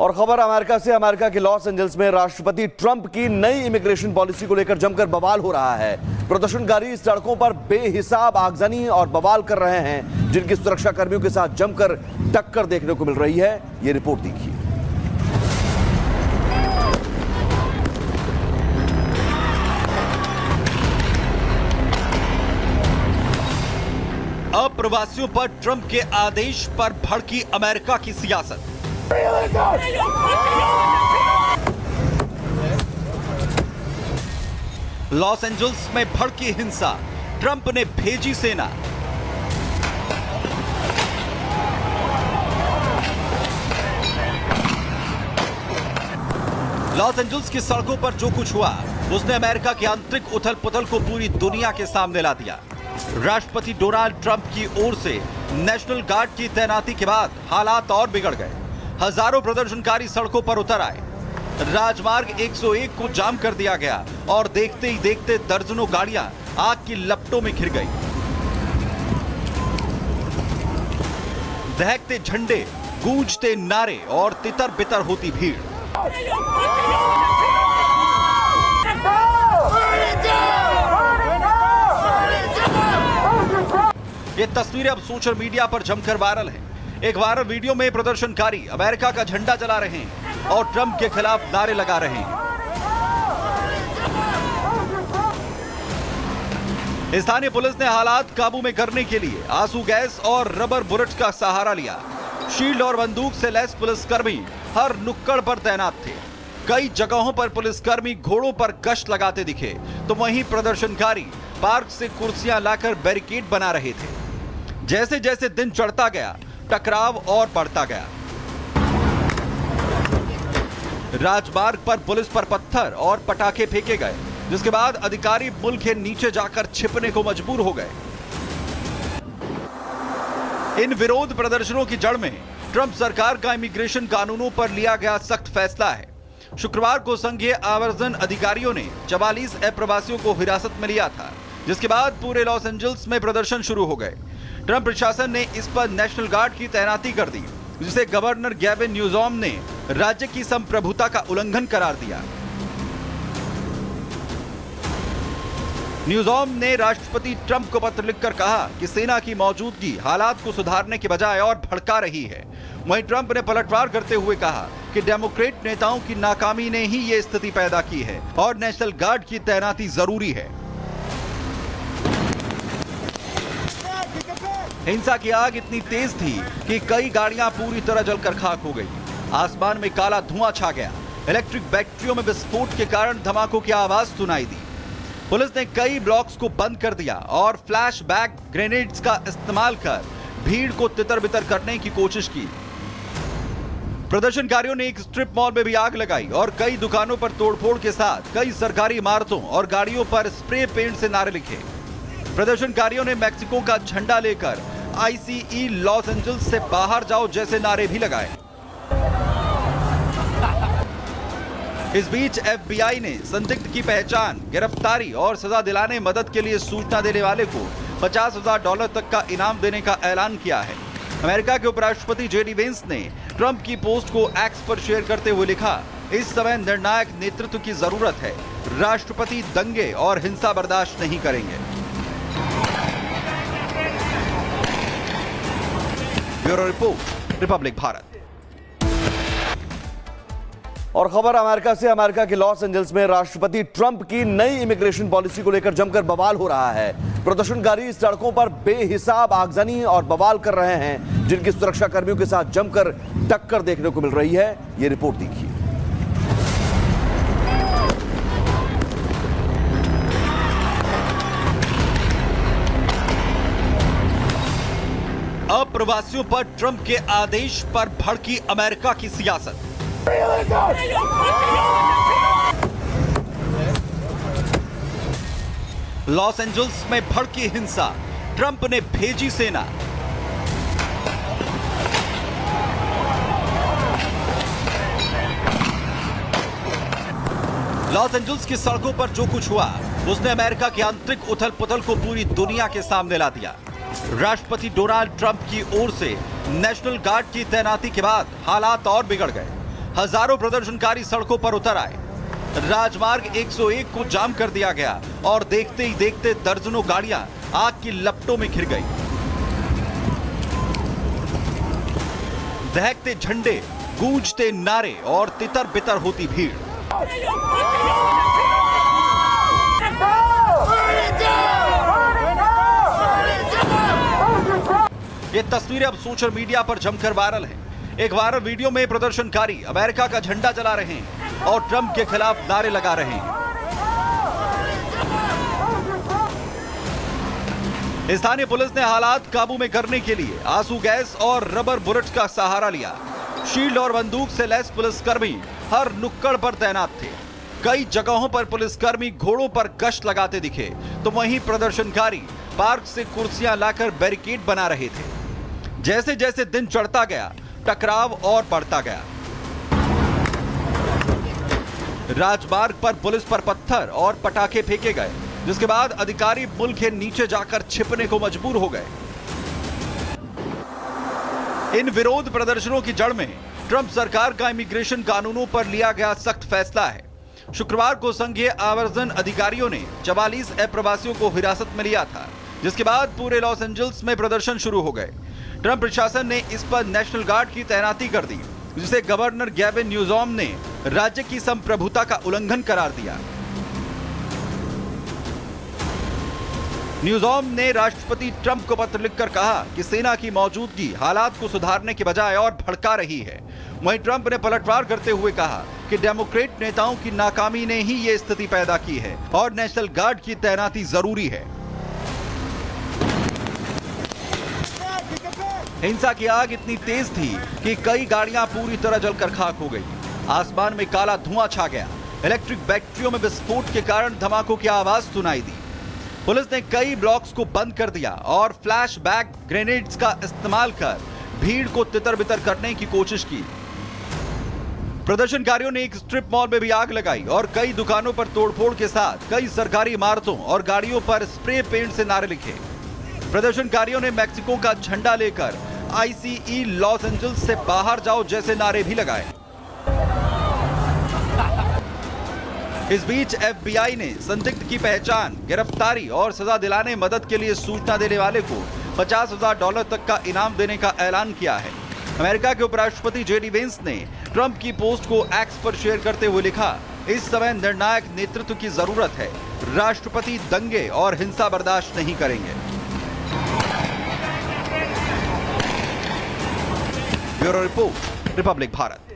और खबर अमेरिका से। अमेरिका के लॉस एंजल्स में राष्ट्रपति ट्रंप की नई इमिग्रेशन पॉलिसी को लेकर जमकर बवाल हो रहा है। प्रदर्शनकारी सड़कों पर बेहिसाब आगजनी और बवाल कर रहे हैं, जिनकी सुरक्षा कर्मियों के साथ जमकर टक्कर देखने को मिल रही है। ये रिपोर्ट देखिए। अप्रवासियों पर ट्रंप के आदेश पर भड़की अमेरिका की सियासत। लॉस एंजल्स में भड़की हिंसा, ट्रंप ने भेजी सेना। लॉस एंजल्स की सड़कों पर जो कुछ हुआ उसने अमेरिका की आंतरिक उथल पुथल को पूरी दुनिया के सामने ला दिया। राष्ट्रपति डोनाल्ड ट्रंप की ओर से नेशनल गार्ड की तैनाती के बाद हालात और बिगड़ गए। हजारों प्रदर्शनकारी सड़कों पर उतर आए। राजमार्ग 101 को जाम कर दिया गया और देखते ही देखते दर्जनों गाड़ियां आग की लपटों में घिर गई। दहकते झंडे, गूंजते नारे और तितर बितर होती भीड़। ये तस्वीरें अब सोशल मीडिया पर जमकर वायरल हैं। एक वायरल वीडियो में प्रदर्शनकारी अमेरिका का झंडा जला रहे हैं और ट्रंप के खिलाफ नारे लगा रहे हैं। स्थानीय पुलिस ने हालात काबू में करने के लिए आंसू गैस और रबर बुलेट का सहारा लिया। शील्ड और बंदूक से लैस पुलिसकर्मी हर नुक्कड़ पर तैनात थे। कई जगहों पर पुलिसकर्मी घोड़ों पर गश्त लगाते दिखे, तो वहीं प्रदर्शनकारी पार्क से कुर्सियां लाकर बैरिकेड बना रहे थे। जैसे जैसे दिन चढ़ता गया, टकराव और बढ़ता गया। राजमार्ग पर पुलिस पर पत्थर और पटाखे फेंके गए, जिसके बाद अधिकारी पुल के नीचे जाकर छिपने को मजबूर हो गए। इन विरोध प्रदर्शनों की जड़ में ट्रंप सरकार का इमिग्रेशन कानूनों पर लिया गया सख्त फैसला है। शुक्रवार को संघीय आवर्जन अधिकारियों ने 44 अप्रवासियों को हिरासत में लिया था, जिसके बाद पूरे लॉस एंजल्स में प्रदर्शन शुरू हो गए। ट्रंप प्रशासन ने इस पर नेशनल गार्ड की तैनाती कर दी, जिसे गवर्नर गैविन न्यूसॉम ने राज्य की संप्रभुता का उल्लंघन करार दिया। न्यूसॉम ने राष्ट्रपति ट्रंप को पत्र लिखकर कहा कि सेना की मौजूदगी हालात को सुधारने के बजाय और भड़का रही है। वहीं ट्रंप ने पलटवार करते हुए कहा कि डेमोक्रेट नेताओं की नाकामी ने ही ये स्थिति पैदा की है और नेशनल गार्ड की तैनाती जरूरी है। हिंसा की आग इतनी तेज थी कि कई गाड़ियां पूरी तरह जलकर खाक हो गई। आसमान में काला धुआं छा गया। इलेक्ट्रिक बैटरियों में विस्फोट के कारण धमाकों की आवाज सुनाई दी। पुलिस ने कई ब्लॉक्स को बंद कर दिया और फ्लैश बैग ग्रेनेड्स का इस्तेमाल कर भीड़ को तितर बितर करने की कोशिश की। प्रदर्शनकारियों ने एक स्ट्रिप मॉल में भी आग लगाई और कई दुकानों पर तोड़फोड़ के साथ कई सरकारी इमारतों और गाड़ियों पर स्प्रे पेंट से नारे लिखे। प्रदर्शनकारियों ने मैक्सिको का झंडा लेकर ICE लॉस एंजल्स से बाहर जाओ जैसे नारे भी लगाए। इस बीच FBI ने संदिग्ध की पहचान, गिरफ्तारी और सजा दिलाने मदद के लिए सूचना देने वाले को $50,000 तक का इनाम देने का ऐलान किया है। अमेरिका के उपराष्ट्रपति JD वेंस ने ट्रंप की पोस्ट को एक्स पर शेयर करते हुए लिखा, इस समय निर्णायक नेतृत्व की जरूरत है। राष्ट्रपति दंगे और हिंसा बर्दाश्त नहीं करेंगे। Bureau report, Republic Bharat. और खबर अमेरिका से। अमेरिका के लॉस एंजल्स में राष्ट्रपति ट्रंप की नई इमिग्रेशन पॉलिसी को लेकर जमकर बवाल हो रहा है। प्रदर्शनकारी सड़कों पर बेहिसाब आगजनी और बवाल कर रहे हैं, जिनकी सुरक्षा कर्मियों के साथ जमकर टक्कर देखने को मिल रही है। ये रिपोर्ट देखिए। अप्रवासियों पर ट्रंप के आदेश पर भड़की अमेरिका की सियासत। लॉस एंजल्स में भड़की हिंसा, ट्रंप ने भेजी सेना। लॉस एंजल्स की सड़कों पर जो कुछ हुआ उसने अमेरिका की आंतरिक उथल पुथल को पूरी दुनिया के सामने ला दिया। राष्ट्रपति डोनाल्ड ट्रंप की ओर से नेशनल गार्ड की तैनाती के बाद हालात और बिगड़ गए। हजारों प्रदर्शनकारी सड़कों पर उतर आए। राजमार्ग 101 को जाम कर दिया गया और देखते ही देखते दर्जनों गाड़ियां आग की लपटों में घिर गई। दहकते झंडे, गूंजते नारे और तितर बितर होती भीड़। ये तस्वीरें अब सोशल मीडिया पर जमकर वायरल हैं। एक वायरल वीडियो में प्रदर्शनकारी अमेरिका का झंडा जला रहे हैं और ट्रंप के खिलाफ नारे लगा रहे हैं। स्थानीय पुलिस ने हालात काबू में करने के लिए आंसू गैस और रबर बुलेट्स का सहारा लिया। शील्ड और बंदूक से लैस पुलिसकर्मी हर नुक्कड़ पर तैनात थे। कई जगहों पर पुलिसकर्मी घोड़ों पर गश्त लगाते दिखे, तो वहीं प्रदर्शनकारी पार्क से कुर्सियां लाकर बैरिकेड बना रहे थे। जैसे जैसे दिन चढ़ता गया, टकराव और बढ़ता गया। राजमार्ग पर पुलिस पर पत्थर और पटाखे फेंके गए, जिसके बाद अधिकारी पुल के नीचे जाकर छिपने को मजबूर हो गए। इन विरोध प्रदर्शनों की जड़ में ट्रंप सरकार का इमिग्रेशन कानूनों पर लिया गया सख्त फैसला है। शुक्रवार को संघीय आवर्जन अधिकारियों ने 44 अप्रवासियों को हिरासत में लिया था, जिसके बाद पूरे लॉस एंजल्स में प्रदर्शन शुरू हो गए। ट्रंप प्रशासन ने इस पर नेशनल गार्ड की तैनाती कर दी, जिसे गवर्नर गैविन न्यूसॉम ने राज्य की संप्रभुता का उल्लंघन करार दिया। न्यूसॉम ने राष्ट्रपति ट्रंप को पत्र लिखकर कहा कि सेना की मौजूदगी हालात को सुधारने के बजाय और भड़का रही है। वहीं ट्रंप ने पलटवार करते हुए कहा कि डेमोक्रेट नेताओं की नाकामी ने ही ये स्थिति पैदा की है और नेशनल गार्ड की तैनाती जरूरी है। हिंसा की आग इतनी तेज थी कि कई गाड़ियां पूरी तरह जलकर खाक हो गई। आसमान में काला धुआं छा गया। इलेक्ट्रिक बैटरियों में विस्फोट के कारण धमाकों की आवाज सुनाई दी। पुलिस ने कई ब्लॉक्स को बंद कर दिया और फ्लैश बैक ग्रेनेड्स का इस्तेमाल कर भीड़ को तितर बितर करने की कोशिश की। प्रदर्शनकारियों ने एक स्ट्रिप मॉल में भी आग लगाई और कई दुकानों पर तोड़फोड़ के साथ कई सरकारी इमारतों और गाड़ियों पर स्प्रे पेंट से नारे लिखे। प्रदर्शनकारियों ने मैक्सिको का झंडा लेकर ICE लॉस एंजल्स से बाहर जाओ जैसे नारे भी लगाए। इस बीच FBI ने संदिग्ध की पहचान, गिरफ्तारी और सजा दिलाने मदद के लिए सूचना देने वाले को $50,000 तक का इनाम देने का ऐलान किया है। अमेरिका के उपराष्ट्रपति JD वेंस ने ट्रंप की पोस्ट को एक्स पर शेयर करते हुए लिखा, इस समय निर्णायक नेतृत्व की जरूरत है। राष्ट्रपति दंगे और हिंसा बर्दाश्त नहीं करेंगे। Bureau report, Republic Bharat.